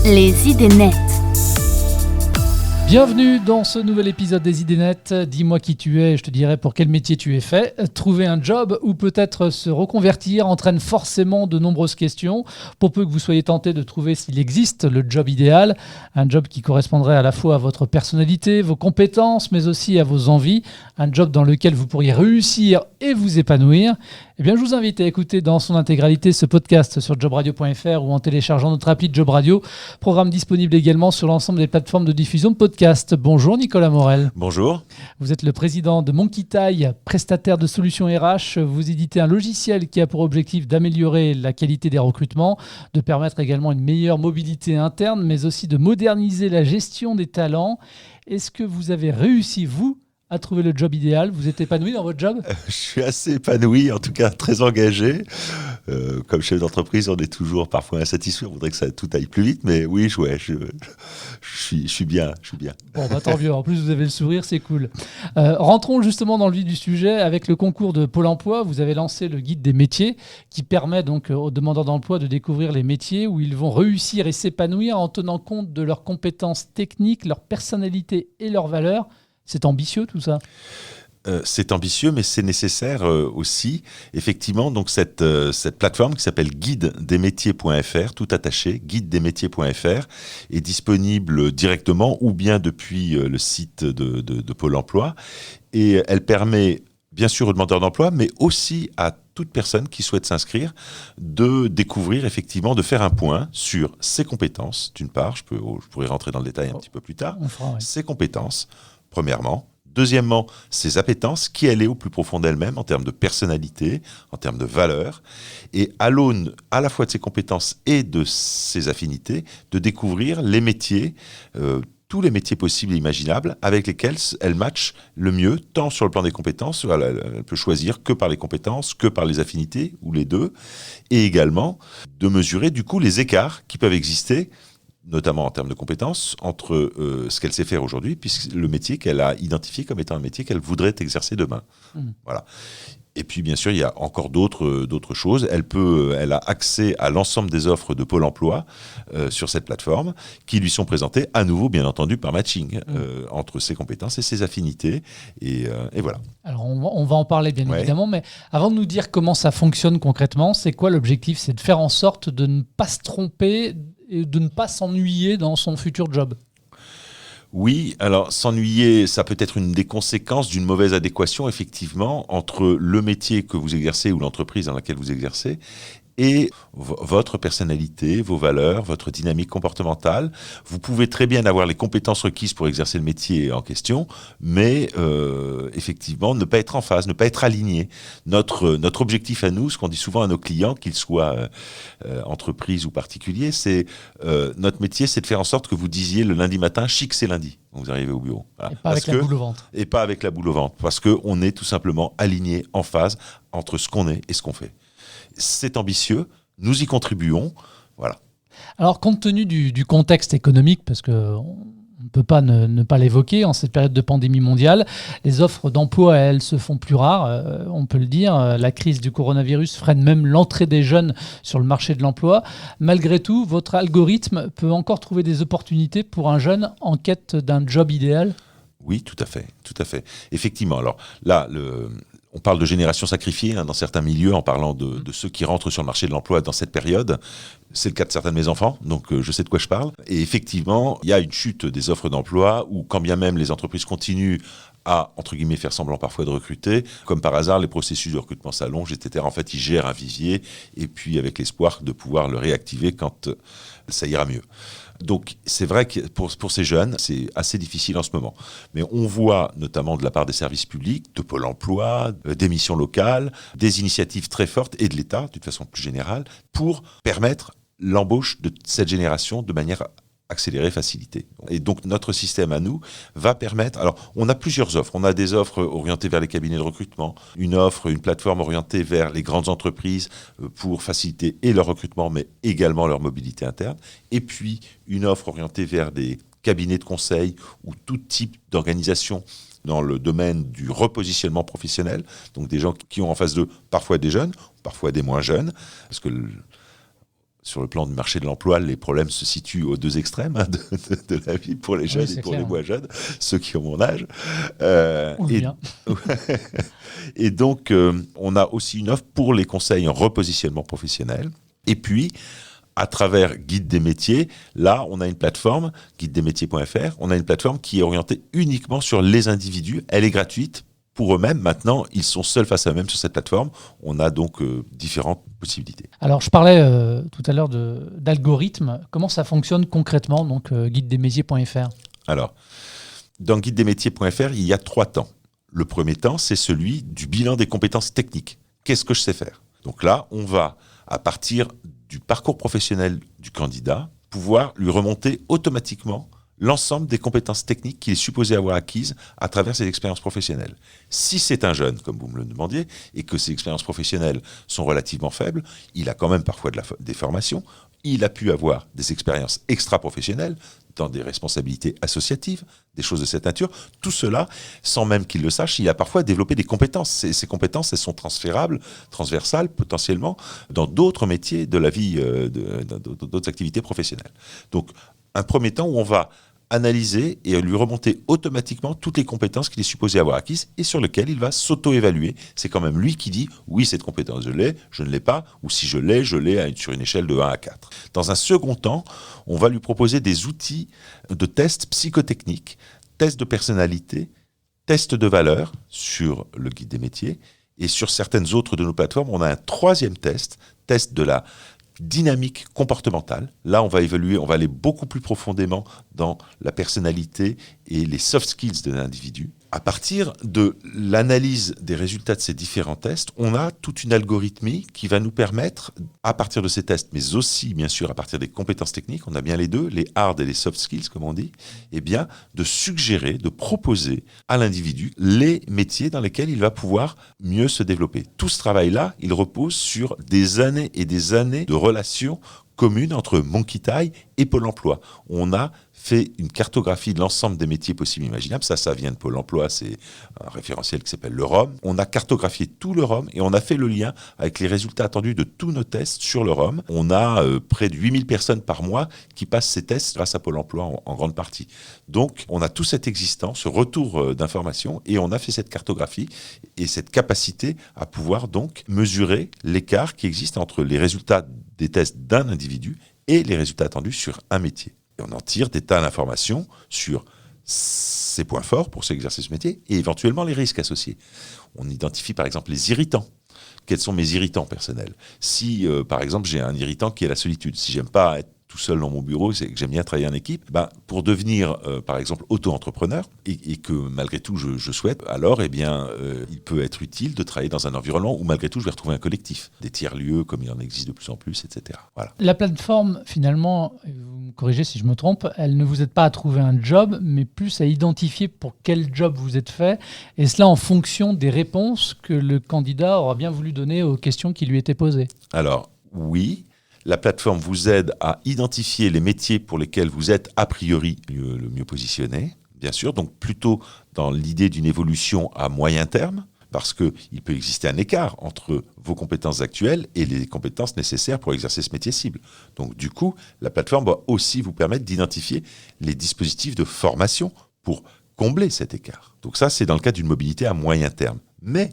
Les idées nettes. Bienvenue dans ce nouvel épisode des idées nettes. Dis-moi qui tu es et je te dirai pour quel métier tu es fait. Trouver un job ou peut-être se reconvertir entraîne forcément de nombreuses questions. Pour peu que vous soyez tenté de trouver s'il existe le job idéal, un job qui correspondrait à la fois à votre personnalité, vos compétences, mais aussi à vos envies, un job dans lequel vous pourriez réussir et vous épanouir, eh bien, je vous invite à écouter dans son intégralité ce podcast sur jobradio.fr ou en téléchargeant notre appli Job Radio, programme disponible également sur l'ensemble des plateformes de diffusion de podcasts. Bonjour Nicolas Morel. Bonjour. Vous êtes le président de Monkey, prestataire de solutions RH. Vous éditez un logiciel qui a pour objectif d'améliorer la qualité des recrutements, de permettre également une meilleure mobilité interne, mais aussi de moderniser la gestion des talents. Est-ce que vous avez réussi, vous, à trouver le job idéal? Vous êtes épanoui dans votre job? Je suis assez épanoui, en tout cas très engagé. Comme chef d'entreprise, on est toujours parfois insatisfait. On voudrait que tout aille plus vite, mais oui, je suis bien. Bon, tant mieux. En plus, vous avez le sourire, c'est cool. Rentrons justement dans le vif du sujet. Avec le concours de Pôle emploi, vous avez lancé le guide des métiers qui permet donc aux demandeurs d'emploi de découvrir les métiers où ils vont réussir et s'épanouir en tenant compte de leurs compétences techniques, leur personnalité et leurs valeurs. C'est ambitieux tout ça? C'est ambitieux, mais c'est nécessaire aussi. Effectivement, donc cette plateforme qui s'appelle guidedesmétiers.fr, tout attaché, guidedesmétiers.fr, est disponible directement ou bien depuis le site de Pôle emploi. Et elle permet, bien sûr, aux demandeurs d'emploi, mais aussi à toute personne qui souhaite s'inscrire, de découvrir effectivement, de faire un point sur ses compétences, d'une part, je pourrais rentrer dans le détail un petit peu plus tard, ses compétences, premièrement. Deuxièmement, ses appétences, qui elle est au plus profond d'elle-même en termes de personnalité, en termes de valeurs, et à l'aune à la fois de ses compétences et de ses affinités, de découvrir les métiers, tous les métiers possibles et imaginables avec lesquels elle match le mieux, tant sur le plan des compétences, elle peut choisir que par les compétences, que par les affinités, ou les deux, et également de mesurer du coup les écarts qui peuvent exister, notamment en termes de compétences, entre ce qu'elle sait faire aujourd'hui, puisque le métier qu'elle a identifié comme étant un métier qu'elle voudrait exercer demain. Voilà. Et puis, bien sûr, il y a encore d'autres choses. Elle a accès à l'ensemble des offres de Pôle emploi sur cette plateforme, qui lui sont présentées à nouveau, bien entendu, par matching, entre ses compétences et ses affinités. Et voilà. Alors, on va en parler, bien évidemment, mais avant de nous dire comment ça fonctionne concrètement, c'est quoi l'objectif? C'est de faire en sorte de ne pas se tromper et de ne pas s'ennuyer dans son futur job. Oui, alors s'ennuyer, ça peut être une des conséquences d'une mauvaise adéquation, effectivement, entre le métier que vous exercez ou l'entreprise dans laquelle vous exercez et votre personnalité, vos valeurs, votre dynamique comportementale. Vous pouvez très bien avoir les compétences requises pour exercer le métier en question, mais effectivement, ne pas être en phase, ne pas être aligné. Notre objectif à nous, ce qu'on dit souvent à nos clients, qu'ils soient entreprises ou particuliers, c'est notre métier, c'est de faire en sorte que vous disiez le lundi matin, chic, c'est lundi, quand vous arrivez au bureau. Voilà. Et pas avec la boule au ventre. Et pas avec la boule au ventre, parce qu'on est tout simplement aligné, en phase entre ce qu'on est et ce qu'on fait. C'est ambitieux, nous y contribuons, voilà. Alors, compte tenu du contexte économique, parce qu'on ne peut pas ne pas l'évoquer, en cette période de pandémie mondiale, les offres d'emploi, elles se font plus rares, on peut le dire. La crise du coronavirus freine même l'entrée des jeunes sur le marché de l'emploi. Malgré tout, votre algorithme peut encore trouver des opportunités pour un jeune en quête d'un job idéal? Oui, tout à fait. Effectivement, alors là, on parle de génération sacrifiée dans certains milieux en parlant de ceux qui rentrent sur le marché de l'emploi dans cette période. C'est le cas de certains de mes enfants, donc je sais de quoi je parle. Et effectivement, il y a une chute des offres d'emploi où quand bien même les entreprises continuent à, entre guillemets, faire semblant parfois de recruter, comme par hasard, les processus de recrutement s'allongent, etc. En fait, ils gèrent un vivier et puis avec l'espoir de pouvoir le réactiver quand ça ira mieux. Donc c'est vrai que pour ces jeunes, c'est assez difficile en ce moment. Mais on voit notamment de la part des services publics, de Pôle emploi, des missions locales, des initiatives très fortes et de l'État, d'une façon plus générale, pour permettre l'embauche de cette génération de manière accélérée, facilitée. Et donc notre système à nous va permettre... Alors on a plusieurs offres. On a des offres orientées vers les cabinets de recrutement, une plateforme orientée vers les grandes entreprises pour faciliter et leur recrutement, mais également leur mobilité interne. Et puis une offre orientée vers des cabinets de conseil ou tout type d'organisation dans le domaine du repositionnement professionnel. Donc des gens qui ont en face d'eux parfois des jeunes, parfois des moins jeunes, parce que sur le plan du marché de l'emploi, les problèmes se situent aux deux extrêmes de la vie, pour les jeunes et pour les moins jeunes, ceux qui ont mon âge. Et donc, on a aussi une offre pour les conseils en repositionnement professionnel. Et puis, à travers Guide des métiers, là, on a une plateforme, guidedesmétiers.fr, on a une plateforme qui est orientée uniquement sur les individus. Elle est gratuite pour eux-mêmes. Maintenant, ils sont seuls face à eux-mêmes sur cette plateforme. On a donc différentes possibilités. Alors, je parlais tout à l'heure d'algorithmes. Comment ça fonctionne concrètement, donc guidedesmétiers.fr ? Alors, dans guidedesmétiers.fr, il y a 3 temps. Le premier temps, c'est celui du bilan des compétences techniques. Qu'est-ce que je sais faire ? Donc là, on va, à partir du parcours professionnel du candidat, pouvoir lui remonter automatiquement l'ensemble des compétences techniques qu'il est supposé avoir acquises à travers ses expériences professionnelles. Si c'est un jeune, comme vous me le demandiez, et que ses expériences professionnelles sont relativement faibles, il a quand même parfois des formations, il a pu avoir des expériences extra-professionnelles dans des responsabilités associatives, des choses de cette nature. Tout cela, sans même qu'il le sache, il a parfois développé des compétences. Ces compétences, elles sont transférables, transversales, potentiellement, dans d'autres métiers de la vie, d'autres activités professionnelles. Donc, un premier temps où on va analyser et lui remonter automatiquement toutes les compétences qu'il est supposé avoir acquises et sur lesquelles il va s'auto-évaluer. C'est quand même lui qui dit « oui, cette compétence, je l'ai, je ne l'ai pas » ou si je l'ai sur une échelle de 1 à 4. Dans un second temps, on va lui proposer des outils de tests psychotechniques, tests de personnalité, tests de valeur sur le guide des métiers et sur certaines autres de nos plateformes, on a un troisième test de la dynamique comportementale. Là, on va évaluer, on va aller beaucoup plus profondément dans la personnalité et les soft skills de l'individu. À partir de l'analyse des résultats de ces différents tests, on a toute une algorithmie qui va nous permettre, à partir de ces tests, mais aussi, bien sûr, à partir des compétences techniques, on a bien les deux, les hard et les soft skills, comme on dit, eh bien, de suggérer, de proposer à l'individu les métiers dans lesquels il va pouvoir mieux se développer. Tout ce travail-là, il repose sur des années et des années de relations communes entre Monkey et Pôle emploi. On a fait une cartographie de l'ensemble des métiers possibles et imaginables. Ça vient de Pôle emploi, c'est un référentiel qui s'appelle le ROM. On a cartographié tout le ROM et on a fait le lien avec les résultats attendus de tous nos tests sur le ROM. On a près de 8000 personnes par mois qui passent ces tests grâce à Pôle emploi en grande partie. Donc, on a tout cet existant, ce retour d'informations et on a fait cette cartographie et cette capacité à pouvoir donc mesurer l'écart qui existe entre les résultats des tests d'un individu et les résultats attendus sur un métier. Et on en tire des tas d'informations sur ses points forts pour s'exercer ce métier et éventuellement les risques associés. On identifie par exemple les irritants. Quels sont mes irritants personnels ? Si, par exemple, j'ai un irritant qui est la solitude, si j'aime pas être tout seul dans mon bureau, c'est que j'aime bien travailler en équipe, pour devenir, par exemple, auto-entrepreneur, et que malgré tout je souhaite, alors il peut être utile de travailler dans un environnement où malgré tout je vais retrouver un collectif, des tiers-lieux comme il en existe de plus en plus, etc. Voilà. La plateforme, finalement, vous me corrigez si je me trompe, elle ne vous aide pas à trouver un job, mais plus à identifier pour quel job vous êtes fait, et cela en fonction des réponses que le candidat aura bien voulu donner aux questions qui lui étaient posées. Alors, oui. La plateforme vous aide à identifier les métiers pour lesquels vous êtes a priori le mieux positionné, bien sûr, donc plutôt dans l'idée d'une évolution à moyen terme, parce qu'il peut exister un écart entre vos compétences actuelles et les compétences nécessaires pour exercer ce métier cible. Donc du coup, la plateforme va aussi vous permettre d'identifier les dispositifs de formation pour combler cet écart. Donc ça, c'est dans le cadre d'une mobilité à moyen terme. Mais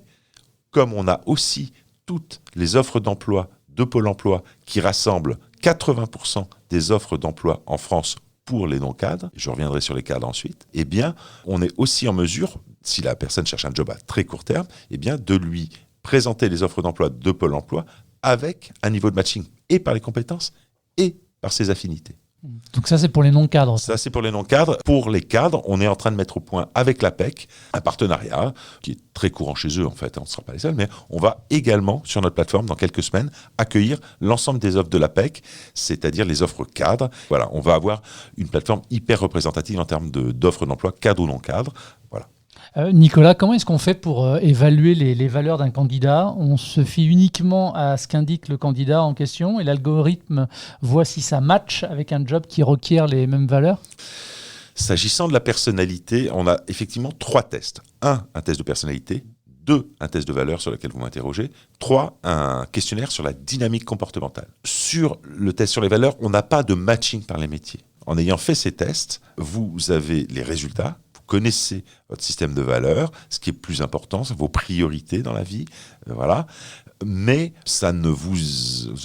comme on a aussi toutes les offres d'emploi de Pôle emploi qui rassemble 80% des offres d'emploi en France pour les non-cadres, je reviendrai sur les cadres ensuite, eh bien, on est aussi en mesure, si la personne cherche un job à très court terme, eh bien, de lui présenter les offres d'emploi de Pôle emploi avec un niveau de matching et par les compétences et par ses affinités. Donc ça, c'est pour les non-cadres. Ça, c'est pour les non-cadres. Pour les cadres, on est en train de mettre au point avec l'APEC un partenariat qui est très courant chez eux, en fait. On ne sera pas les seuls, mais on va également, sur notre plateforme, dans quelques semaines, accueillir l'ensemble des offres de l'APEC, c'est-à-dire les offres cadres. Voilà, on va avoir une plateforme hyper représentative en termes d'offres d'emploi cadres ou non-cadres. Voilà. Nicolas, comment est-ce qu'on fait pour évaluer les valeurs d'un candidat ? On se fie uniquement à ce qu'indique le candidat en question et l'algorithme voit si ça match avec un job qui requiert les mêmes valeurs ? S'agissant de la personnalité, on a effectivement 3 tests. Un test de personnalité. 2, un test de valeur sur lequel vous m'interrogez. 3, un questionnaire sur la dynamique comportementale. Sur le test sur les valeurs, on n'a pas de matching par les métiers. En ayant fait ces tests, vous avez les résultats, vous connaissez votre système de valeurs, ce qui est plus important, c'est vos priorités dans la vie, voilà. Mais ça ne vous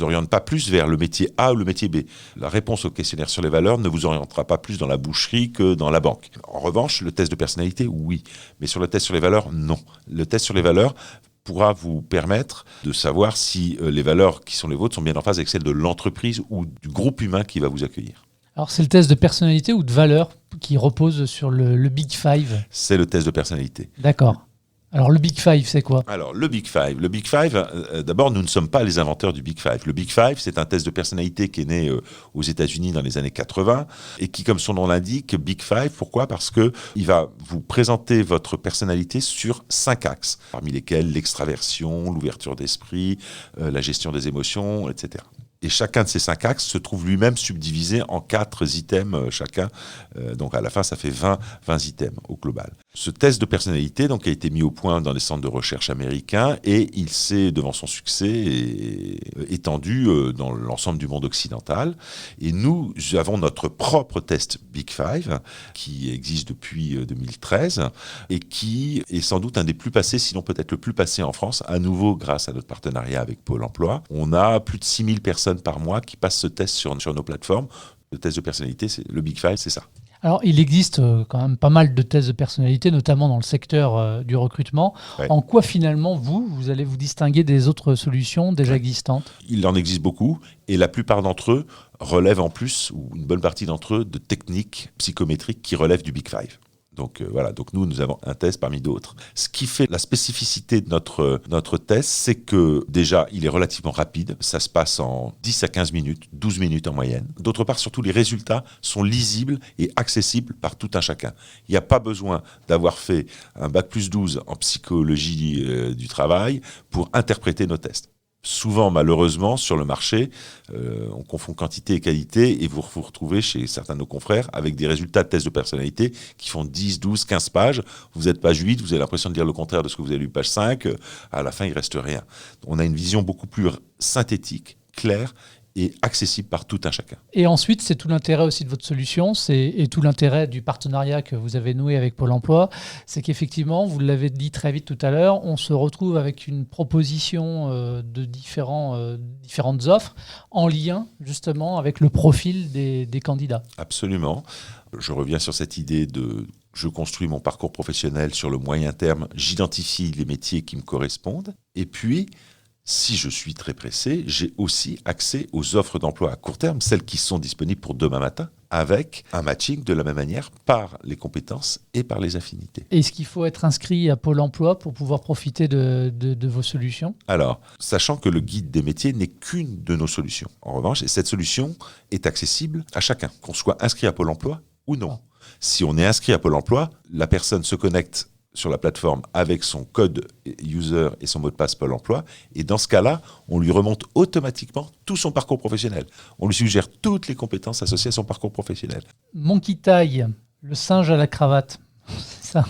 oriente pas plus vers le métier A ou le métier B. La réponse au questionnaire sur les valeurs ne vous orientera pas plus dans la boucherie que dans la banque. En revanche, le test de personnalité, oui. Mais sur le test sur les valeurs, non. Le test sur les valeurs pourra vous permettre de savoir si les valeurs qui sont les vôtres sont bien en phase avec celles de l'entreprise ou du groupe humain qui va vous accueillir. Alors, c'est le test de personnalité ou de valeur qui repose sur le Big Five? C'est le test de personnalité. D'accord. Alors, le Big Five, c'est quoi? Alors, le Big Five, d'abord, nous ne sommes pas les inventeurs du Big Five. Le Big Five, c'est un test de personnalité qui est né aux États-Unis dans les années 80 et qui, comme son nom l'indique, Big Five, pourquoi ? Parce qu'il va vous présenter votre personnalité sur 5 axes, parmi lesquels l'extraversion, l'ouverture d'esprit, la gestion des émotions, etc. Et chacun de ces 5 axes se trouve lui-même subdivisé en 4 items chacun. Donc à la fin, ça fait 20 items au global. Ce test de personnalité donc, a été mis au point dans les centres de recherche américains et il s'est, devant son succès, étendu dans l'ensemble du monde occidental. Et nous avons notre propre test Big Five qui existe depuis 2013 et qui est sans doute un des plus passés, sinon peut-être le plus passé en France, à nouveau grâce à notre partenariat avec Pôle emploi. On a plus de 6000 personnes par mois qui passent ce test sur nos plateformes. Le test de personnalité, le Big Five, c'est ça. Alors, il existe quand même pas mal de tests de personnalité, notamment dans le secteur du recrutement. Ouais. En quoi, finalement, vous allez vous distinguer des autres solutions déjà existantes ? Il en existe beaucoup, et la plupart d'entre eux relèvent en plus, ou une bonne partie d'entre eux, de techniques psychométriques qui relèvent du Big Five. Donc voilà, donc nous avons un test parmi d'autres. Ce qui fait la spécificité de notre test, c'est que déjà, il est relativement rapide. Ça se passe en 10 à 15 minutes, 12 minutes en moyenne. D'autre part, surtout, les résultats sont lisibles et accessibles par tout un chacun. Il n'y a pas besoin d'avoir fait un bac+12 en psychologie du travail pour interpréter nos tests. Souvent, malheureusement, sur le marché, on confond quantité et qualité et vous vous retrouvez chez certains de nos confrères avec des résultats de tests de personnalité qui font 10, 12, 15 pages. Vous êtes page 8, vous avez l'impression de dire le contraire de ce que vous avez lu page 5. À la fin, il ne reste rien. On a une vision beaucoup plus synthétique, claire et accessible par tout un chacun. Et ensuite, c'est tout l'intérêt aussi de votre solution, et tout l'intérêt du partenariat que vous avez noué avec Pôle emploi, c'est qu'effectivement, vous l'avez dit très vite tout à l'heure, on se retrouve avec une proposition de différentes offres en lien justement avec le profil des candidats. Absolument. Je reviens sur cette idée de je construis mon parcours professionnel sur le moyen terme, j'identifie les métiers qui me correspondent, et puis si je suis très pressé, j'ai aussi accès aux offres d'emploi à court terme, celles qui sont disponibles pour demain matin, avec un matching de la même manière par les compétences et par les affinités. Est-ce qu'il faut être inscrit à Pôle emploi pour pouvoir profiter de vos solutions ? Alors, sachant que le guide des métiers n'est qu'une de nos solutions. En revanche, cette solution est accessible à chacun, qu'on soit inscrit à Pôle emploi ou non. Si on est inscrit à Pôle emploi, la personne se connecte sur la plateforme avec son code user et son mot de passe Pôle emploi. Et dans ce cas-là, on lui remonte automatiquement tout son parcours professionnel. On lui suggère toutes les compétences associées à son parcours professionnel. Monkey Tie, le singe à la cravate, c'est ça.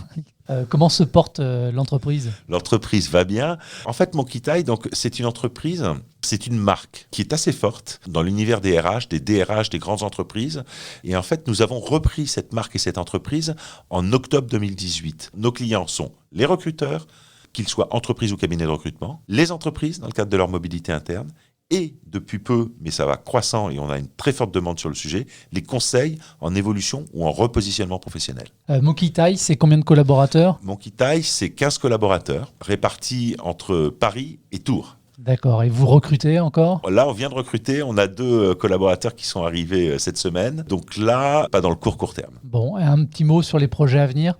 Comment se porte l'entreprise ? L'entreprise va bien. En fait, Monkey Tie, donc, c'est une entreprise, c'est une marque qui est assez forte dans l'univers des RH, des DRH, des grandes entreprises. Et en fait, nous avons repris cette marque et cette entreprise en octobre 2018. Nos clients sont les recruteurs, qu'ils soient entreprises ou cabinets de recrutement, les entreprises dans le cadre de leur mobilité interne, et depuis peu, mais ça va croissant et on a une très forte demande sur le sujet, les conseils en évolution ou en repositionnement professionnel. Monkey Tie, c'est combien de collaborateurs ? Monkey Tie, c'est 15 collaborateurs répartis entre Paris et Tours. D'accord. Et vous recrutez encore ? Là, on vient de recruter. On a 2 collaborateurs qui sont arrivés cette semaine. Donc là, pas dans le court terme. Bon, et un petit mot sur les projets à venir ?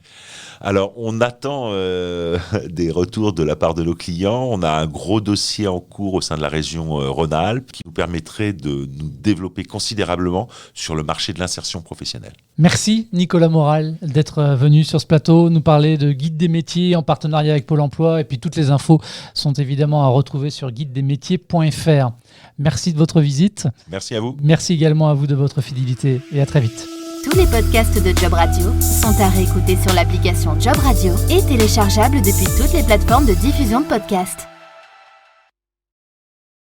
Alors, on attend des retours de la part de nos clients. On a un gros dossier en cours au sein de la région Rhône-Alpes qui nous permettrait de nous développer considérablement sur le marché de l'insertion professionnelle. Merci Nicolas Moral d'être venu sur ce plateau, nous parler de Guide des métiers en partenariat avec Pôle emploi. Et puis toutes les infos sont évidemment à retrouver sur guidedesmétiers.fr. Merci de votre visite. Merci à vous. Merci également à vous de votre fidélité et à très vite. Tous les podcasts de Job Radio sont à réécouter sur l'application Job Radio et téléchargeables depuis toutes les plateformes de diffusion de podcasts.